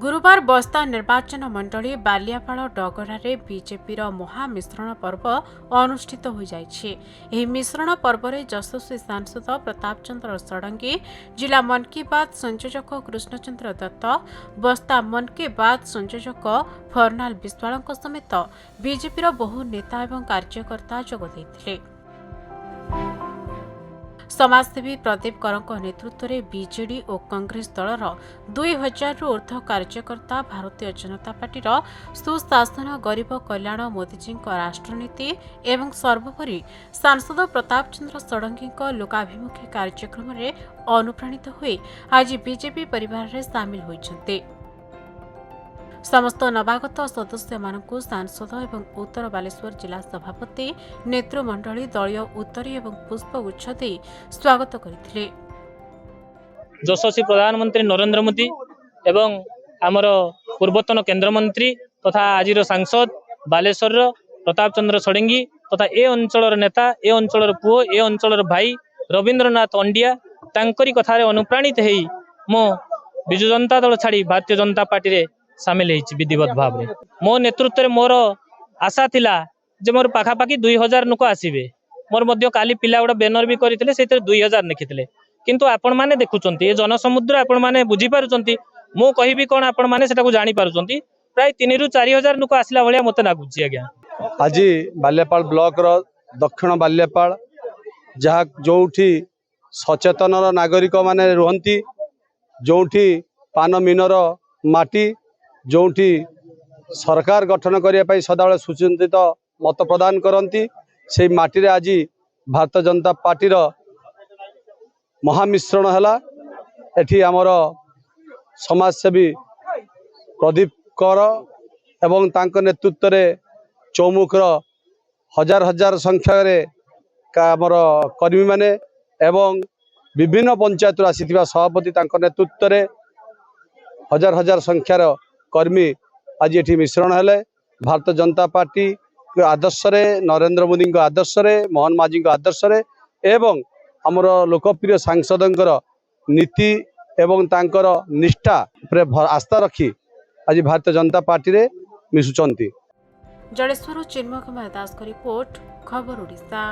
गुरुवार बस्ता निर्वाचन मंडली बालियापाड़ डगरारे बीजेपी महामिश्रण पर्व अनुष्ठित हो जाइछि। एही मिश्रण पर्व में यशस्वी सांसद प्रताप चंद्र षडंगी, जिला मन की बात संयोजक कृष्णचंद्र दत्त, बस्ता मन की बात संयोजक फर्नाल विश्वाल समेत बीजेपी बहु नेता और कार्यकर्ता जोग देथिले। समाजसेवी प्रदीप करंक नेतृत्व में बीजेडी और कांग्रेस दलर 2000 रु ऊर्ध्व कार्यकर्ता भारतीय जनता पार्टी सुशासन, गरीब कल्याण, मोदीजी राष्ट्रनीति एवं सर्वोपरि सांसद प्रताप चंद्र षडंगी लोकाभिमुखी कार्यक्रम में अनुप्राणित हुए आज बीजेपी परिवार में सामिल होइछन्ते। समस्त नवागत सदस्य मानकु सांसद एवं उत्तर बालेश्वर जिला सभापति नेतृमंडली दलीय उत्तरी एवं पुष्पगुच्छ दे स्वागत करथिले। यशस्वी प्रधानमंत्री नरेंद्र मोदी एवं आमर पूर्वतन केंद्र मंत्री तथा आजिर सांसद बालेश्वर प्रताप चंद्र षडंगी तथा ए अंचल नेता, ए अंचल पुओ, ए अंचल भाई रवींद्रनाथ अंडिया तांकरी कथारे अनुप्राणित हेई मो बिजु जनता दल छाड़ी भारतीय जनता पार्टी रे सामिल होइछि। विधिवत भाव में मो नेतृत्व मोर आशा थिला जे मोर पाखापाखि 2000 लोक आसीबे। मोर मध्य काली पिला गुडा बैनर भी करथिले, सेते 2000 लिखिथिले। किंतु आपण माने देखुचंती ए जनसमुद्र आपण माने बुझी पारुचंती, मो कहिबी कोन आपण माने सेटा को जानि पारुचंती। प्राय 3 रु 4000 लोक आसिला भलिया मते लागुची। आज्ञा आज बाल्यापाल ब्लॉक रो दक्षिण बाल्यापाल जहा जोठी सचेतन नागरिक माने रुहंती, जोठी पान मीनर माटी, जोठी सरकार गठन करने सदाबले सुचिंतित मत प्रदान करती, से माटी रे आज भारतीय जनता पार्टी महामिश्रण है। एठी आमर समाजसेवी प्रदीप कर एवं तांको नेतृत्व रे चौमुखर हजार हजार संख्या रे आमर कर्मी माने एवं विभिन्न पंचायत आसीथिबा सभापति तांको नेतृत्व रे हजार हजार संख्यार कर्मी आज ये मिश्रण है। भारतीय जनता पार्टी आदर्श रे, नरेंद्र मोदी आदर्श रे, मोहन माझी आदर्श रे एवं आमर लोकप्रिय सांसदंकर नीति एवं तांकर निष्ठा पर आस्था रखी आज भारतीय जनता पार्टी रे मिशुचंती। जलेश्वर चिन्मय कुमार दास का रिपोर्ट, खबर ओडिशा।